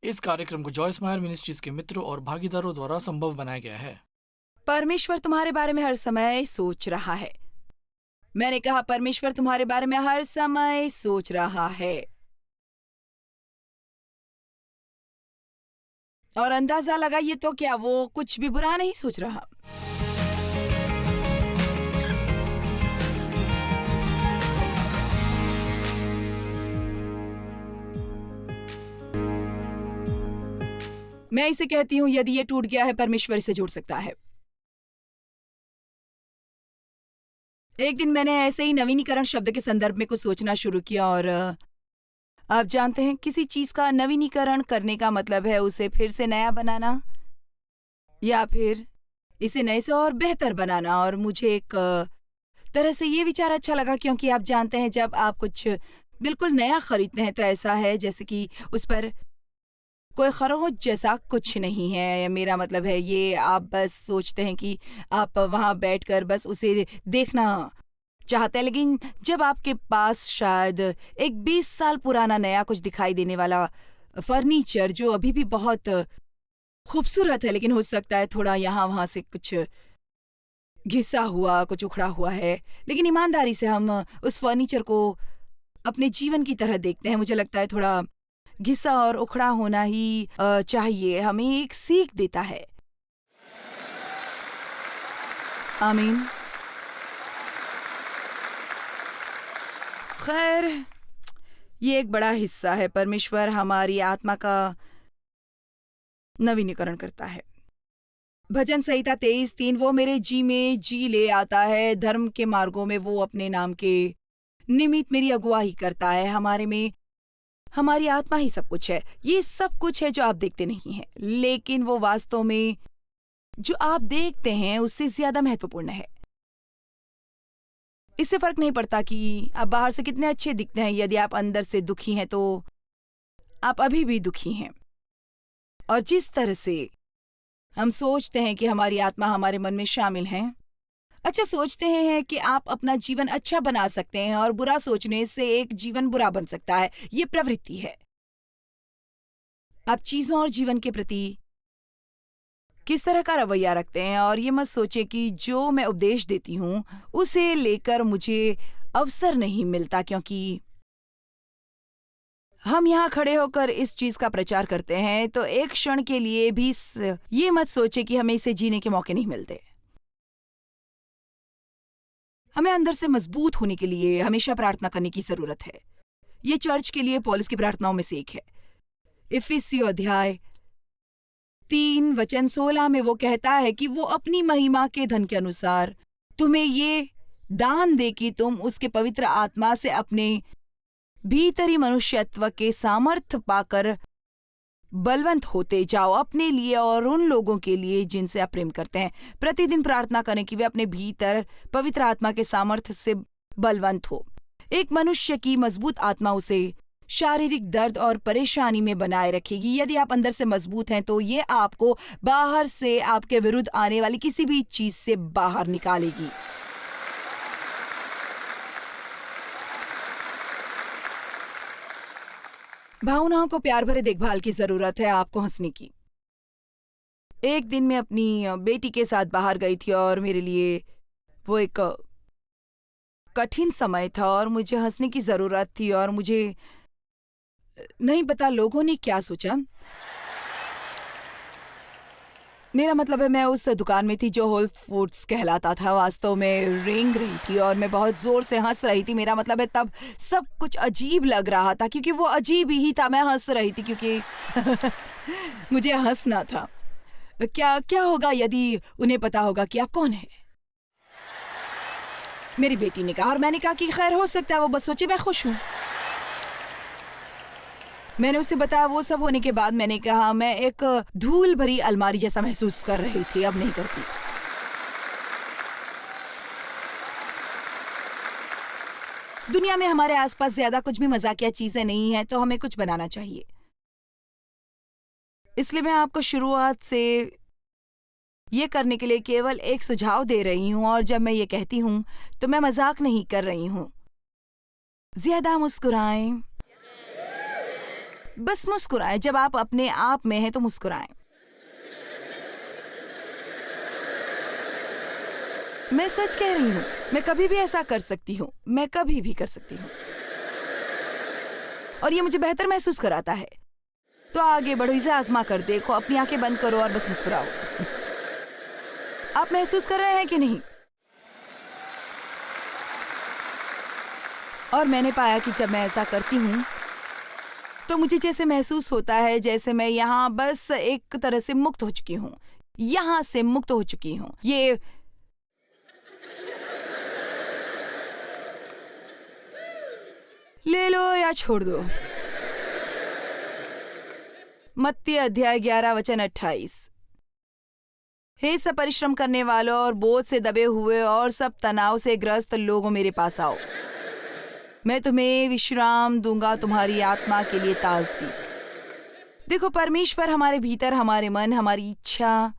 इस कार्यक्रम को जॉयस मायर मिनिस्ट्रीज के मित्रों और भागीदारों द्वारा संभव बनाया गया है। परमेश्वर तुम्हारे बारे में हर समय सोच रहा है। मैंने कहा परमेश्वर तुम्हारे बारे में हर समय सोच रहा है। और अंदाजा लगाइए तो क्या वो कुछ भी बुरा नहीं सोच रहा। मैं इसे कहती हूं यदि ये टूट गया है परमेश्वर इसे जोड़ सकता है। एक दिन मैंने ऐसे ही नवीनीकरण शब्द के संदर्भ में कुछ सोचना शुरू किया और आप जानते हैं किसी चीज का नवीनीकरण करने का मतलब है उसे फिर से नया बनाना या फिर इसे नए से और बेहतर बनाना। और मुझे एक तरह से ये विचार अच्छा लगा क्योंकि आप जानते हैं जब आप कुछ बिल्कुल नया खरीदते हैं तो ऐसा है जैसे कि उस पर कोई खरोच जैसा कुछ नहीं है। मेरा मतलब है ये आप बस सोचते हैं कि आप वहां बैठकर बस उसे देखना चाहते हैं, लेकिन जब आपके पास शायद एक 20 साल पुराना नया कुछ दिखाई देने वाला फर्नीचर जो अभी भी बहुत खूबसूरत है लेकिन हो सकता है थोड़ा यहाँ वहां से कुछ घिसा हुआ कुछ उखड़ा हुआ है, लेकिन ईमानदारी से हम उस फर्नीचर को अपने जीवन की तरह देखते हैं। मुझे लगता है थोड़ा घिसा और उखड़ा होना ही चाहिए, हमें एक सीख देता है। आमीन। खैर, ये एक बड़ा हिस्सा है। परमेश्वर हमारी आत्मा का नवीनीकरण करता है। भजन संहिता 23:3 वो मेरे जी में जी ले आता है, धर्म के मार्गों में वो अपने नाम के निमित्त मेरी अगुवाई करता है। हमारे में हमारी आत्मा ही सब कुछ है। ये सब कुछ है जो आप देखते नहीं हैं, लेकिन वो वास्तव में जो आप देखते हैं उससे ज्यादा महत्वपूर्ण है। इससे फर्क नहीं पड़ता कि आप बाहर से कितने अच्छे दिखते हैं, यदि आप अंदर से दुखी हैं तो आप अभी भी दुखी हैं। और जिस तरह से हम सोचते हैं कि हमारी आत्मा हमारे मन में शामिल है, अच्छा सोचते हैं कि आप अपना जीवन अच्छा बना सकते हैं और बुरा सोचने से एक जीवन बुरा बन सकता है। ये प्रवृत्ति है। आप चीजों और जीवन के प्रति किस तरह का रवैया रखते हैं, और ये मत सोचे कि जो मैं उपदेश देती हूं उसे लेकर मुझे अवसर नहीं मिलता, क्योंकि हम यहाँ खड़े होकर इस चीज का प्रचार करते हैं तो एक क्षण के लिए भी ये मत सोचे कि हमें इसे जीने के मौके नहीं मिलते। हमें अंदर से मजबूत होने के लिए हमेशा प्रार्थना करने की जरूरत है। ये चर्च के लिए पौलुस की प्रार्थनाओं में से एक है। इफिसियों अध्याय 3:16 में वो कहता है कि वो अपनी महिमा के धन के अनुसार तुम्हें ये दान दे कि तुम उसके पवित्र आत्मा से अपने भीतरी मनुष्यत्व के सामर्थ्य पाकर बलवंत होते जाओ अपने लिए और उन लोगों के लिए जिनसे आप प्रेम करते हैं। प्रतिदिन प्रार्थना करें कि वे अपने भीतर पवित्र आत्मा के सामर्थ्य से बलवंत हो। एक मनुष्य की मजबूत आत्मा उसे शारीरिक दर्द और परेशानी में बनाए रखेगी। यदि आप अंदर से मजबूत हैं तो ये आपको बाहर से आपके विरुद्ध आने वाली किसी भी चीज से बाहर निकालेगी। भावनाओं को प्यार भरे देखभाल की जरूरत है आपको हंसने की। एक दिन मैं अपनी बेटी के साथ बाहर गई थी और मेरे लिए वो एक कठिन समय था और मुझे हंसने की जरूरत थी और मुझे नहीं पता लोगों ने क्या सोचा। मेरा मतलब है मैं उस दुकान में थी जो होल फूड्स कहलाता था, वास्तव में रेंग रही थी और मैं बहुत जोर से हंस रही थी। मेरा मतलब है तब सब कुछ अजीब लग रहा था क्योंकि वो अजीब ही था। मैं हंस रही थी क्योंकि मुझे हंसना था। क्या क्या होगा यदि उन्हें पता होगा कि आप कौन है? मेरी बेटी ने कहा और मैंने कहा कि खैर हो सकता है वो बस सोचे मैं खुश हूं। मैंने उसे बताया। वो सब होने के बाद मैंने कहा मैं एक धूल भरी अलमारी जैसा महसूस कर रही थी, अब नहीं करती। दुनिया में हमारे आसपास ज्यादा कुछ भी मजाकिया चीजें नहीं है तो हमें कुछ बनाना चाहिए। इसलिए मैं आपको शुरुआत से ये करने के लिए केवल एक सुझाव दे रही हूं, और जब मैं ये कहती हूं तो मैं मजाक नहीं कर रही हूं। ज्यादा मुस्कुराएं, बस मुस्कुराएं। जब आप अपने आप में हैं तो मुस्कुराएं। मैं सच कह रही हूँ, मैं कभी भी ऐसा कर सकती हूँ, मैं कभी भी कर सकती हूँ, और ये मुझे बेहतर महसूस कराता है। तो आगे बढ़ो, इसे आजमा कर देखो, अपनी आंखें बंद करो और बस मुस्कुराओ। आप महसूस कर रहे हैं कि नहीं? और मैंने पाया कि जब मैं ऐसा करती हूँ तो मुझे जैसे महसूस होता है जैसे मैं यहाँ बस एक तरह से मुक्त हो चुकी हूँ, यहाँ से मुक्त हो चुकी हूँ। ये ले लो या छोड़ दो। मत्ती अध्याय 11 वचन 28। हे सब परिश्रम करने वालों और बोझ से दबे हुए और सब तनाव से ग्रस्त लोगों, मेरे पास आओ, मैं तुम्हें विश्राम दूंगा, तुम्हारी आत्मा के लिए ताजगी। देखो, परमेश्वर हमारे भीतर, हमारे मन, हमारी इच्छा,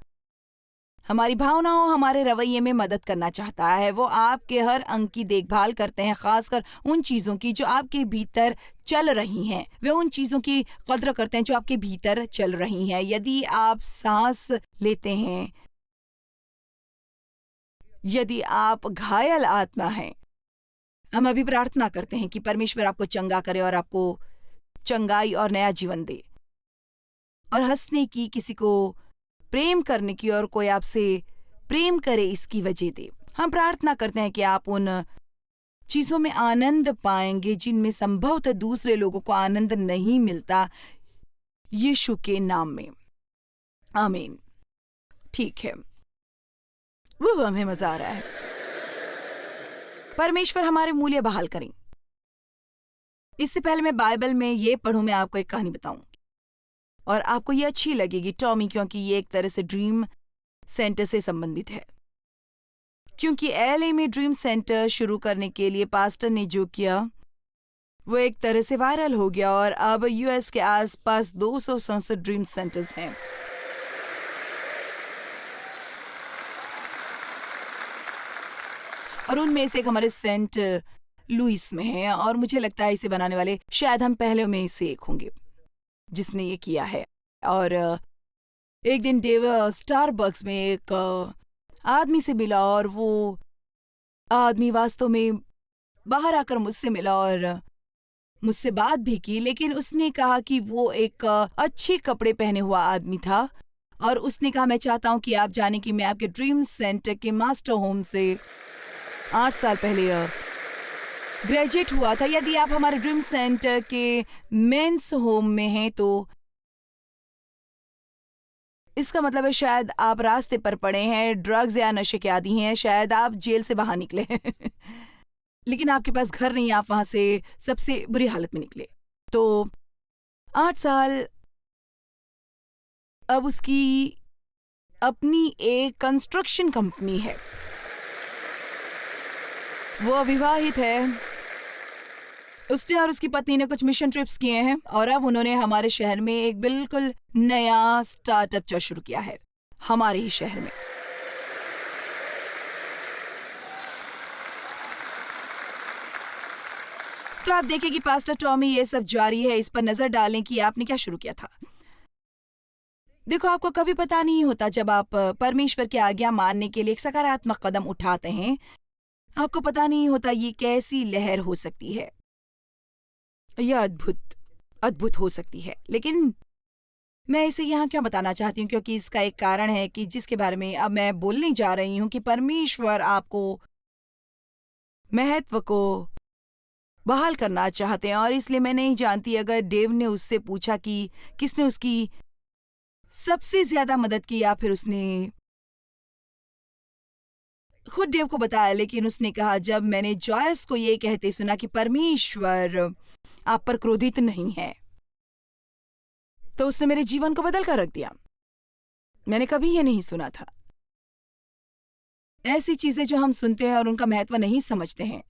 हमारी भावनाओं, हमारे रवैये में मदद करना चाहता है। वो आपके हर अंग की देखभाल करते हैं, खासकर उन चीजों की जो आपके भीतर चल रही हैं। वे उन चीजों की कद्र करते हैं जो आपके भीतर चल रही हैं। यदि आप सांस लेते हैं, यदि आप घायल आत्मा हैं, हम अभी प्रार्थना करते हैं कि परमेश्वर आपको चंगा करे और आपको चंगाई और नया जीवन दे, और हंसने की, किसी को प्रेम करने की और कोई आपसे प्रेम करे इसकी वजह दे। हम प्रार्थना करते हैं कि आप उन चीजों में आनंद पाएंगे जिनमें संभवतः दूसरे लोगों को आनंद नहीं मिलता, यीशु के नाम में, आमीन। ठीक है, वो हमें मजा आ रहा है। परमेश्वर हमारे मूल्य बहाल करें। इससे पहले मैं बाइबल में ये पढ़ूं, मैं आपको एक कहानी बताऊं और आपको ये अच्छी लगेगी, टॉमी, क्योंकि ये एक तरह से ड्रीम सेंटर से संबंधित है। क्योंकि एलए में ड्रीम सेंटर शुरू करने के लिए पास्टर ने जो किया वो एक तरह से वायरल हो गया, और अब यूएस के आसपास 267 ड्रीम सेंटर्स हैं। और उनमें से एक हमारे सेंट लुइस में है, और मुझे लगता है इसे बनाने वाले शायद हम पहले में से एक होंगे जिसने ये किया है। और एक दिन डेव स्टारबक्स में एक आदमी से मिला, और वो आदमी वास्तव में बाहर आकर मुझसे मिला और मुझसे बात भी की, लेकिन उसने कहा कि वो एक अच्छे कपड़े पहने हुआ आदमी था, और उसने कहा, मैं चाहता हूं कि आप जाने कि मैं आपके ड्रीम सेंटर के मास्टर होम से 8 साल पहले ग्रेजुएट हुआ था। यदि आप हमारे ड्रीम सेंटर के मेंस होम में हैं तो इसका मतलब है शायद आप रास्ते पर पड़े हैं, ड्रग्स या नशे के आदी हैं, शायद आप जेल से बाहर निकले हैं लेकिन आपके पास घर नहीं, आप वहां से सबसे बुरी हालत में निकले। तो 8 साल, अब उसकी अपनी एक कंस्ट्रक्शन कंपनी है, वो अविवाहित है, उसने और उसकी पत्नी ने कुछ मिशन ट्रिप्स किए हैं, और अब उन्होंने हमारे शहर में एक बिल्कुल नया स्टार्टअप जो शुरू किया है, हमारे ही शहर में। तो आप देखें कि पास्टर टॉमी ये सब जारी है, इस पर नजर डालें कि आपने क्या शुरू किया था। देखो, आपको कभी पता नहीं होता, जब आप परमेश्वर की आज्ञा मानने के लिए एक सकारात्मक कदम उठाते हैं, आपको पता नहीं होता ये कैसी लहर हो सकती है, यह अद्भुत हो सकती है। लेकिन मैं इसे यहाँ क्यों बताना चाहती हूँ, क्योंकि इसका एक कारण है कि जिसके बारे में अब मैं बोलने जा रही हूँ, कि परमेश्वर आपको महत्व को बहाल करना चाहते हैं। और इसलिए मैं नहीं जानती, अगर डेव ने उससे पूछा कि किसने उसकी सबसे ज्यादा मदद की, या फिर उसने खुद डेव को बताया, लेकिन उसने कहा, जब मैंने जॉयस को ये कहते सुना कि परमेश्वर आप पर क्रोधित नहीं है, तो उसने मेरे जीवन को बदल कर रख दिया। मैंने कभी ये नहीं सुना था। ऐसी चीजें जो हम सुनते हैं और उनका महत्व नहीं समझते हैं।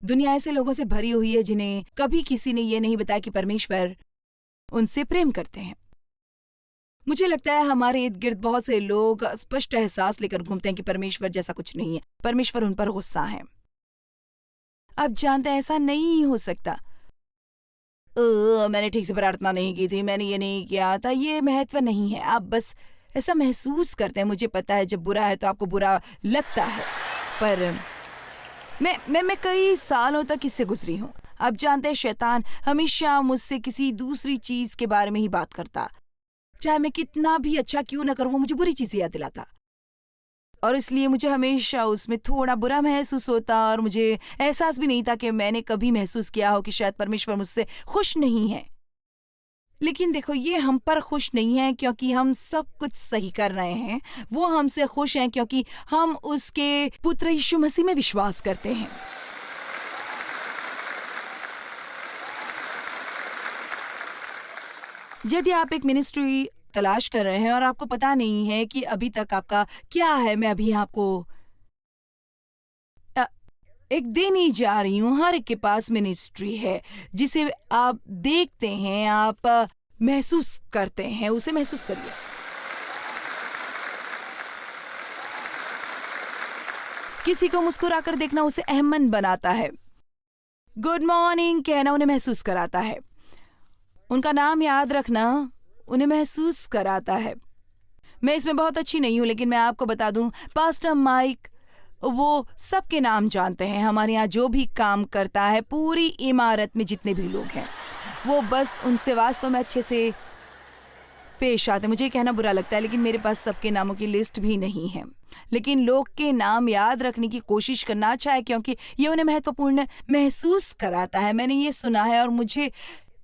दुनिया ऐसे लोगों से भरी हुई है जिन्हें कभी किसी ने ये नहीं बताया कि परमेश्वर उनसे प्रेम करते हैं। मुझे लगता है हमारे इर्द गिर्द बहुत से लोग स्पष्ट एहसास लेकर घूमते हैं कि परमेश्वर जैसा कुछ नहीं है, परमेश्वर उन पर गुस्सा है। आप जानते हैं, ऐसा नहीं हो सकता। मैंने ठीक से प्रार्थना नहीं की थी, मैंने ये नहीं किया था, ये महत्व नहीं है। आप बस ऐसा महसूस करते हैं। मुझे पता है जब बुरा है तो आपको बुरा लगता है, पर मैं कई सालों तक इससे गुजरी हूँ। आप जानते हैं शैतान हमेशा मुझसे किसी दूसरी चीज के बारे में ही बात करता, चाहे मैं कितना भी अच्छा क्यों न करूँ, वो मुझे बुरी चीजें याद दिलाता, और इसलिए मुझे हमेशा उसमें थोड़ा बुरा महसूस होता, और मुझे एहसास भी नहीं था कि मैंने कभी महसूस किया हो कि शायद परमेश्वर मुझसे खुश नहीं है। लेकिन देखो, ये हम पर खुश नहीं है क्योंकि हम सब कुछ सही कर रहे हैं, वो हमसे खुश हैं क्योंकि हम उसके पुत्र यीशु मसीह में विश्वास करते हैं। यदि आप एक मिनिस्ट्री तलाश कर रहे हैं और आपको पता नहीं है कि अभी तक आपका क्या है, मैं अभी आपको एक देने जा रही हूँ। हर एक के पास मिनिस्ट्री है जिसे आप देखते हैं, आप महसूस करते हैं, उसे महसूस करिए। किसी को मुस्कुराकर देखना उसे अहमन बनाता है, गुड मॉर्निंग कहना उन्हें महसूस कराता है, उनका नाम याद रखना उन्हें महसूस कराता है। मैं इसमें बहुत अच्छी नहीं हूँ, लेकिन मैं आपको बता दूं, पास्टर माइक वो सबके नाम जानते हैं। हमारे यहाँ जो भी काम करता है, पूरी इमारत में जितने भी लोग हैं, वो बस उनसे वास्तव में अच्छे से पेश आते हैं। मुझे कहना बुरा लगता है, लेकिन मेरे पास सबके नामों की लिस्ट भी नहीं है, लेकिन लोग के नाम याद रखने की कोशिश करना अच्छा है क्योंकि ये उन्हें महत्वपूर्ण महसूस कराता है। मैंने ये सुना है और मुझे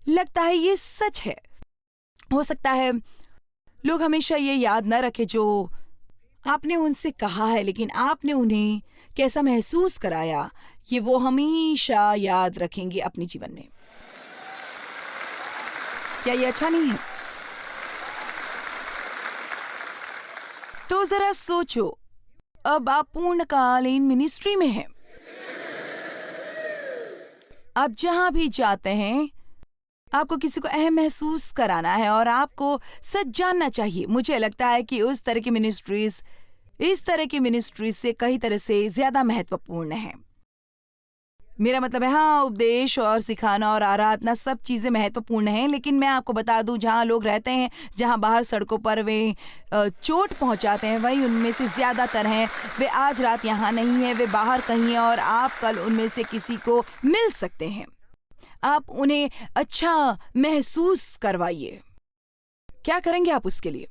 लगता है ये सच है। हो सकता है लोग हमेशा ये याद न रखें जो आपने उनसे कहा है, लेकिन आपने उन्हें कैसा महसूस कराया, ये वो हमेशा याद रखेंगे अपने जीवन में। क्या ये अच्छा नहीं है? तो जरा सोचो, अब आप पूर्णकालीन मिनिस्ट्री में हैं। आप जहां भी जाते हैं, आपको किसी को अहम महसूस कराना है और आपको सच जानना चाहिए। मुझे लगता है कि इस तरह की मिनिस्ट्रीज से कई तरह से ज्यादा महत्वपूर्ण है। मेरा मतलब है, हाँ, उपदेश और सिखाना और आराधना सब चीजें महत्वपूर्ण हैं, लेकिन मैं आपको बता दूं, जहाँ लोग रहते हैं, जहाँ बाहर सड़कों पर वे चोट पहुंचाते हैं, वही उनमें से ज्यादातर हैं वे आज रात यहाँ नहीं है, वे बाहर कहीं हैं और आप कल उनमें से किसी को मिल सकते हैं। आप उन्हें अच्छा महसूस करवाइए। क्या करेंगे आप उसके लिए?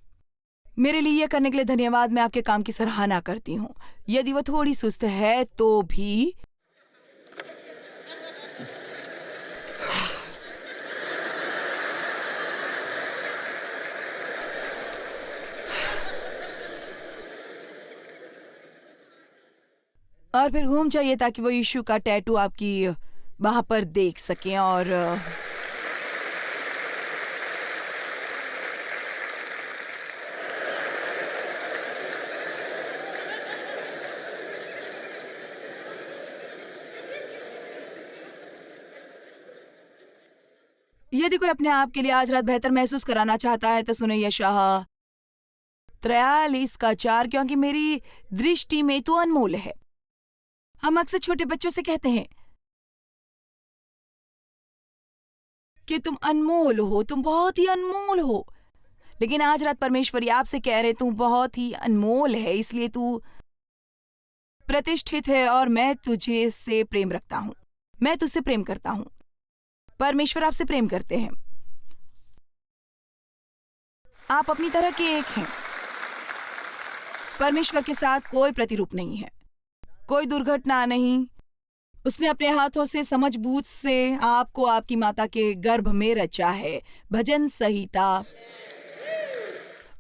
मेरे लिए यह करने के लिए धन्यवाद। मैं आपके काम की सराहना करती हूँ, यदि वो थोड़ी सुस्त है तो भी। और फिर घूम जाइए ताकि वो यीशु का टैटू आपकी वहां पर देख सकें। और यदि कोई अपने आप के लिए आज रात बेहतर महसूस कराना चाहता है तो सुने यशायाह 43:4, क्योंकि मेरी दृष्टि में तू अनमोल है। हम अक्सर छोटे बच्चों से कहते हैं कि तुम अनमोल हो, तुम बहुत ही अनमोल हो, लेकिन आज रात परमेश्वरी आपसे कह रहे तू बहुत ही अनमोल है, इसलिए तू प्रतिष्ठित है और मैं तुझे से प्रेम रखता हूं, मैं तुझसे प्रेम करता हूं। परमेश्वर आपसे प्रेम करते हैं। आप अपनी तरह के एक हैं। परमेश्वर के साथ कोई प्रतिरूप नहीं है, कोई दुर्घटना नहीं। उसने अपने हाथों से समझबूझ से आपको आपकी माता के गर्भ में रचा है। भजन संहिता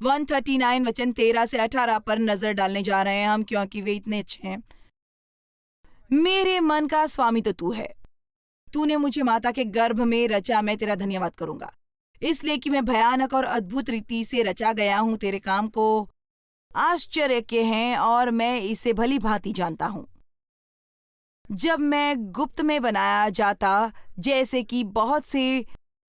139 वचन 13 से 18 पर नजर डालने जा रहे हैं हम, क्योंकि वे इतने अच्छे हैं। मेरे मन का स्वामी तो तू है, तूने मुझे माता के गर्भ में रचा। मैं तेरा धन्यवाद करूंगा, इसलिए कि मैं भयानक और अद्भुत रीति से रचा गया हूं। तेरे काम को आश्चर्य के हैं और मैं इसे भली भांति जानता हूं। जब मैं गुप्त में बनाया जाता, जैसे कि बहुत से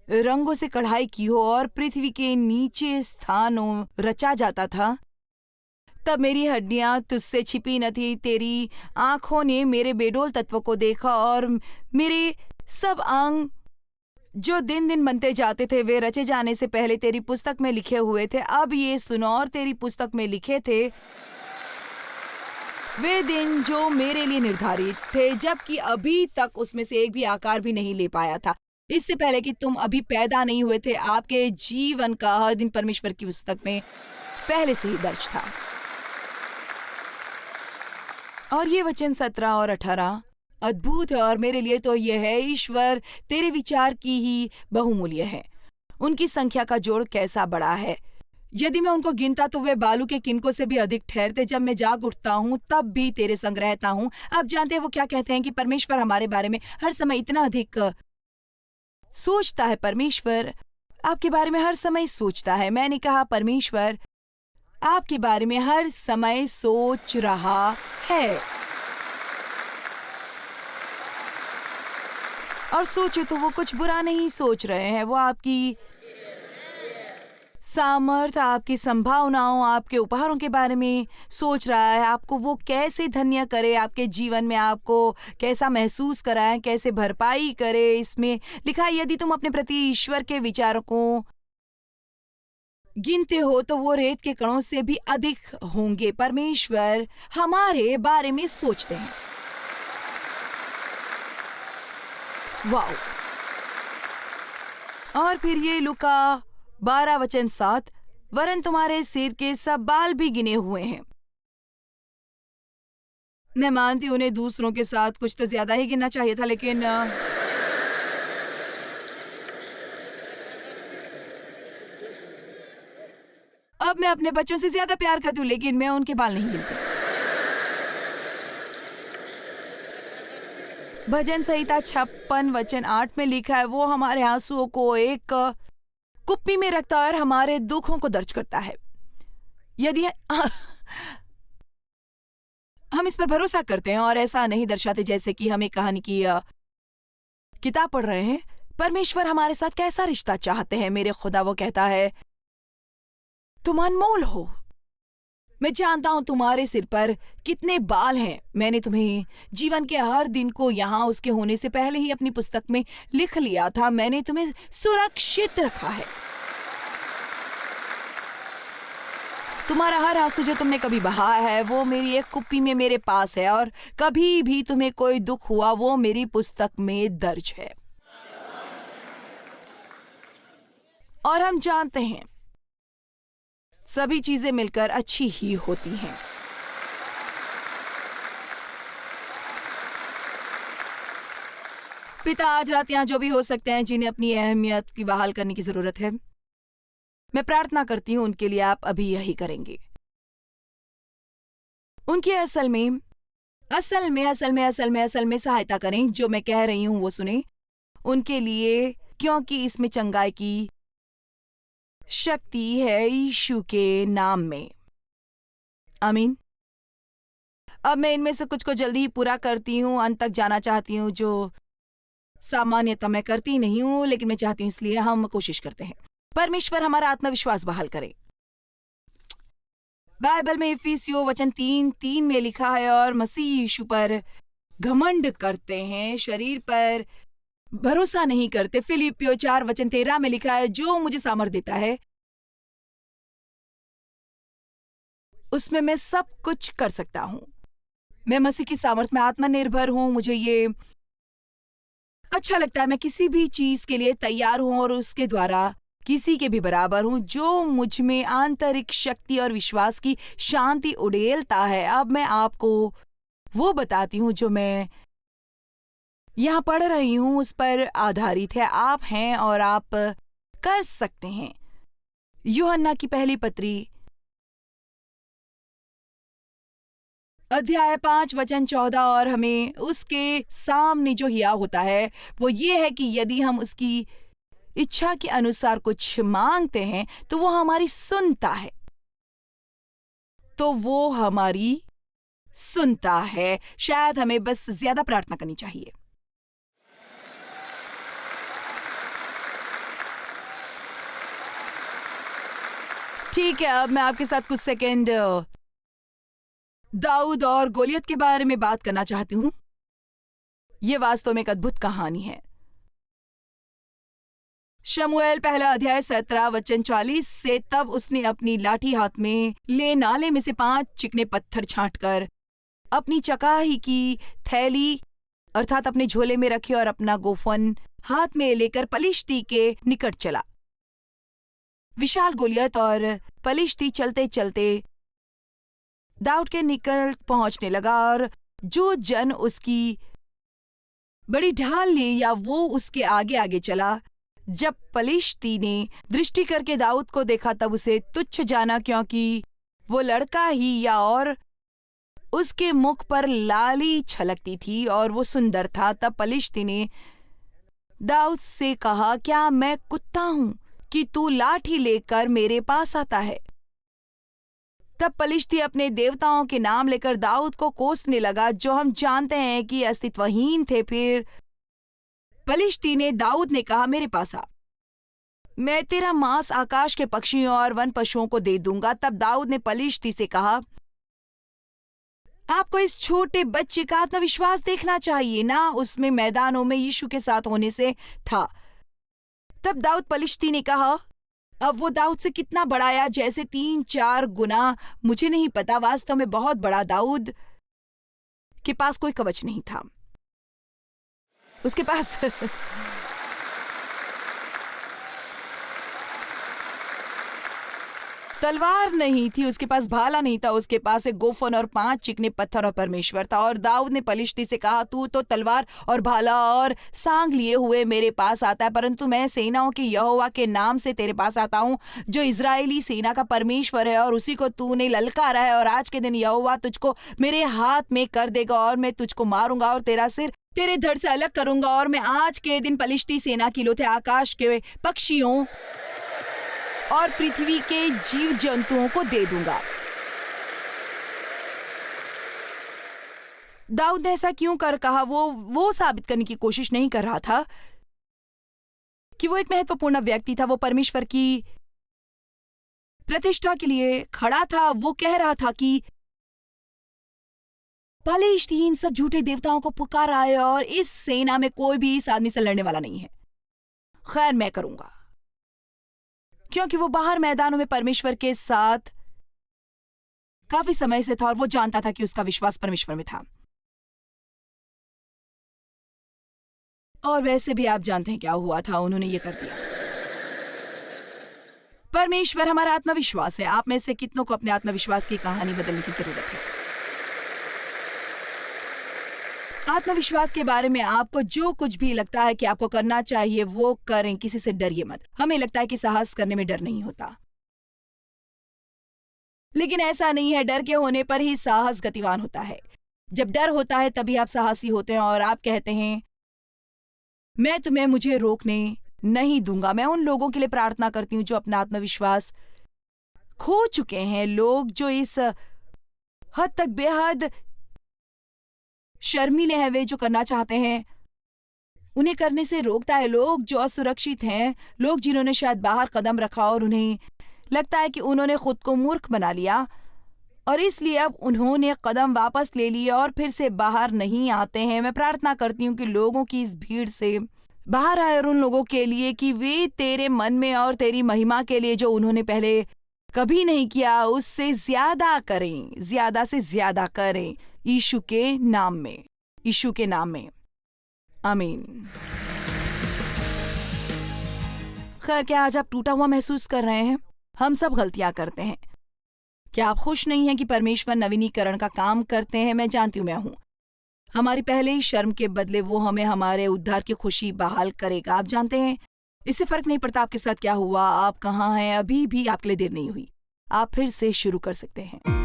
रंगों से कढ़ाई की हो और पृथ्वी के नीचे स्थानों रचा जाता था, तब मेरी हड्डियां तुझसे छिपी न थी। तेरी आंखों ने मेरे बेडोल तत्व को देखा और मेरे सब अंग जो दिन दिन बनते जाते थे वे रचे जाने से पहले तेरी पुस्तक में लिखे हुए थे। अब ये सुनो, और तेरी पुस्तक में लिखे थे वे दिन जो मेरे लिए निर्धारित थे, जबकि अभी तक उसमें से एक भी आकार भी नहीं ले पाया था। इससे पहले कि तुम अभी पैदा नहीं हुए थे, आपके जीवन का हर दिन परमेश्वर की पुस्तक में पहले से ही दर्ज था। और ये वचन 17 और 18 अद्भुत है, और मेरे लिए तो यह है, ईश्वर तेरे विचार की ही बहुमूल्य है। उनकी संख्या का जोड़ कैसा बड़ा है। यदि मैं उनको गिनता तो वे बालू के किनकों से भी अधिक ठहरते। जब मैं जाग उठता हूँ तब भी तेरे संग रहता हूँ। आप जानते हैं वो क्या कहते हैं कि परमेश्वर हमारे बारे में हर समय इतना अधिक सोचता है। परमेश्वर आपके बारे में हर समय सोचता है। मैंने कहा परमेश्वर आपके बारे में हर समय सोच रहा है। और सोचो तो वो कुछ बुरा नहीं सोच रहे हैं। वो आपकी सामर्थ, आपकी संभावनाओं, आपके उपहारों के बारे में सोच रहा है। आपको वो कैसे धन्य करे, आपके जीवन में आपको कैसा महसूस कराए, कैसे भरपाई करे। इसमें लिखा है यदि तुम अपने प्रति ईश्वर के विचारों को गिनते हो तो वो रेत के कणों से भी अधिक होंगे। परमेश्वर हमारे बारे में सोचते हैं। वाओ। और फिर ये लूका 12 वचन 7, वरन तुम्हारे सिर के सब बाल भी गिने हुए हैं। मैं मानती उन्हें दूसरों के साथ कुछ तो ज्यादा ही गिनना चाहिए था, लेकिन अब मैं अपने बच्चों से ज्यादा प्यार करती हूँ, लेकिन मैं उनके बाल नहीं गिनती। भजन संहिता 56 वचन 8 में लिखा है, वो हमारे आंसुओं को एक कुप्पी में रखता है और हमारे दुखों को दर्ज करता है। यदि हम इस पर भरोसा करते हैं और ऐसा नहीं दर्शाते जैसे कि हम एक कहानी की किताब पढ़ रहे हैं। परमेश्वर हमारे साथ कैसा रिश्ता चाहते हैं। मेरे खुदा, वो कहता है तुम अनमोल हो। मैं जानता हूं तुम्हारे सिर पर कितने बाल हैं। मैंने तुम्हें जीवन के हर दिन को यहां उसके होने से पहले ही अपनी पुस्तक में लिख लिया था। मैंने तुम्हें सुरक्षित रखा है। तुम्हारा हर आंसू जो तुमने कभी बहाया है वो मेरी एक कुप्पी में मेरे पास है, और कभी भी तुम्हें कोई दुख हुआ वो मेरी पुस्तक में दर्ज है। और हम जानते हैं सभी चीजें मिलकर अच्छी ही होती हैं। पिता, आज रात यहाँ जो भी हो सकते हैं जिन्हें अपनी अहमियत की बहाल करने की जरूरत है, मैं प्रार्थना करती हूँ उनके लिए आप अभी यही करेंगे। उनकी असल में सहायता करें। जो मैं कह रही हूँ वो सुने उनके लिए, क्योंकि इसमें चंगाई की शक्ति है यीशु के नाम में। आमीन। अब मैं इनमें से कुछ को जल्दी ही पूरा करती हूँ। अंत तक जाना चाहती हूँ, जो सामान्यतः मैं करती नहीं हूँ, लेकिन मैं चाहती हूँ, इसलिए हम कोशिश करते हैं। परमेश्वर हमारा आत्मविश्वास बहाल करे। बाइबल में इफिसियों वचन 3:3 में लिखा है, और मसीह यीशु पर घमंड करते हैं, शरीर पर भरोसा नहीं करते। फिलिपियों 4 वचन 13 में लिखा है, जो मुझे सामर्थ देता है उसमें मैं सब कुछ कर सकता हूं। मैं मसीह की सामर्थ में आत्मनिर्भर हूं। मुझे ये अच्छा लगता है। मैं किसी भी चीज के लिए तैयार हूं और उसके द्वारा किसी के भी बराबर हूं, जो मुझ में आंतरिक शक्ति और विश्वास की शांति उड़ेलता है। अब मैं आपको वो बताती हूं जो मैं यहाँ पढ़ रही हूँ उस पर आधारित है। आप हैं और आप कर सकते हैं। यूहन्ना की पहली पत्री अध्याय 5 वचन 14, और हमें उसके सामने जो हिया होता है वो ये है कि यदि हम उसकी इच्छा के अनुसार कुछ मांगते हैं तो वो हमारी सुनता है। शायद हमें बस ज्यादा प्रार्थना करनी चाहिए। ठीक है, अब मैं आपके साथ कुछ सेकंड दाऊद और गोलियत के बारे में बात करना चाहती हूँ। ये वास्तव में एक अद्भुत कहानी है। शमूएल पहला अध्याय 17 वचन 40 से। तब उसने अपनी लाठी हाथ में ले नाले में से 5 चिकने पत्थर छांटकर अपनी चकाही की थैली अर्थात अपने झोले में रखे और अपना गोफन हाथ में लेकर पलिश्ती के निकट चला। विशाल गोलियत और पलिश्ती चलते चलते दाऊद के निकट पहुंचने लगा, और जो जन उसकी बड़ी ढाल ली या वो उसके आगे आगे चला। जब पलिश्ती ने दृष्टि करके दाऊद को देखा तब उसे तुच्छ जाना, क्योंकि वो लड़का ही या और उसके मुख पर लाली छलकती थी और वो सुंदर था। तब पलिश्ती ने दाऊद से कहा, क्या मैं कुत्ता हूं कि तू लाठी लेकर मेरे पास आता है? तब पलिश्ती अपने देवताओं के नाम लेकर दाऊद को कोसने लगा, जो हम जानते हैं कि अस्तित्वहीन थे। फिर पलिश्ती ने दाऊद ने कहा, मेरे पास आ, मैं तेरा मांस आकाश के पक्षियों और वन पशुओं को दे दूंगा। तब दाऊद ने पलिश्ती से कहा, आपको इस छोटे बच्चे का आत्मविश्वास देखना चाहिए ना, उसमें मैदानों में यीशु के साथ होने से था। तब दाऊद पलिश्ती ने कहा, अब वो दाऊद से कितना बढ़ाया, जैसे 3-4 गुना, मुझे नहीं पता, वास्तव में बहुत बड़ा। दाऊद के पास कोई कवच नहीं था, उसके पास तलवार नहीं थी, उसके पास भाला नहीं था, उसके पास एक गोफन और 5 चिकने पत्थर और परमेश्वर था। और दाऊद ने पलिश्ती से कहा, तू तो तलवार और भाला और सांग लिए हुए मेरे पास आता है, परंतु मैं सेनाओं के यहोवा के नाम से तेरे पास आता हूँ, जो इजरायली सेना का परमेश्वर है, और उसी को तूने ललकारा है। और आज के दिन यहोवा तुझको मेरे हाथ में कर देगा, और मैं तुझको मारूंगा और तेरा सिर तेरे धड़ से अलग करूंगा। और मैं आज के दिन पलिश्ती सेना की लोथे आकाश के पक्षियों और पृथ्वी के जीव जंतुओं को दे दूंगा। दाऊद ने ऐसा क्यों कर कहा? वो साबित करने की कोशिश नहीं कर रहा था कि वो एक महत्वपूर्ण व्यक्ति था। वो परमेश्वर की प्रतिष्ठा के लिए खड़ा था। वो कह रहा था कि पलिश्ती इन सब झूठे देवताओं को पुकार रहा है और इस सेना में कोई भी इस आदमी से लड़ने वाला नहीं है। खैर, मैं करूंगा, क्योंकि वो बाहर मैदानों में परमेश्वर के साथ काफी समय से था और वो जानता था कि उसका विश्वास परमेश्वर में था। और वैसे भी आप जानते हैं क्या हुआ था, उन्होंने ये कर दिया। परमेश्वर हमारा आत्मविश्वास है। आप में से कितनों को अपने आत्मविश्वास की कहानी बदलने की जरूरत है? आत्मविश्वास के बारे में आपको जो कुछ भी लगता है कि आपको करना चाहिए वो करें, किसी से डरिए मत। हमें लगता है कि साहस करने में डर नहीं होता, लेकिन ऐसा नहीं है। डर के होने पर ही साहस गतिवान होता है। जब डर होता है तभी आप साहसी होते हैं और आप कहते हैं, मैं तुम्हें मुझे रोकने नहीं दूंगा। मैं उन लोगों के लिए प्रार्थना करती हूँ जो अपना आत्मविश्वास खो चुके हैं, लोग जो इस हद तक बेहद शर्मीले हैं, वे जो करना चाहते हैं उन्हें करने से रोकता है। लोग जो असुरक्षित हैं, लोग जिन्होंने शायद बाहर कदम रखा और उन्हें लगता है कि उन्होंने खुद को मूर्ख बना लिया और इसलिए अब उन्होंने कदम वापस ले लिए और फिर से बाहर नहीं आते हैं। मैं प्रार्थना करती हूँ कि लोगों की इस भीड़ से बाहर आए और उन लोगों के लिए कि वे तेरे मन में और तेरी महिमा के लिए जो उन्होंने पहले कभी नहीं किया उससे ज्यादा करें, ज्यादा से ज्यादा करें, यीशु के नाम में, यीशु के नाम में, आमीन। खैर, क्या आज आप टूटा हुआ महसूस कर रहे हैं? हम सब गलतियां करते हैं। क्या आप खुश नहीं हैं कि परमेश्वर नवीनीकरण का काम करते हैं? मैं जानती हूं, मैं हूं। हमारी पहले ही शर्म के बदले वो हमें हमारे उद्धार की खुशी बहाल करेगा। आप जानते हैं, इससे फर्क नहीं पड़ता आपके साथ क्या हुआ, आप कहाँ हैं, अभी भी आपके लिए देर नहीं हुई। आप फिर से शुरू कर सकते हैं।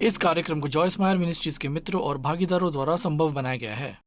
इस कार्यक्रम को जॉयस मायर मिनिस्ट्रीज के मित्रों और भागीदारों द्वारा संभव बनाया गया है।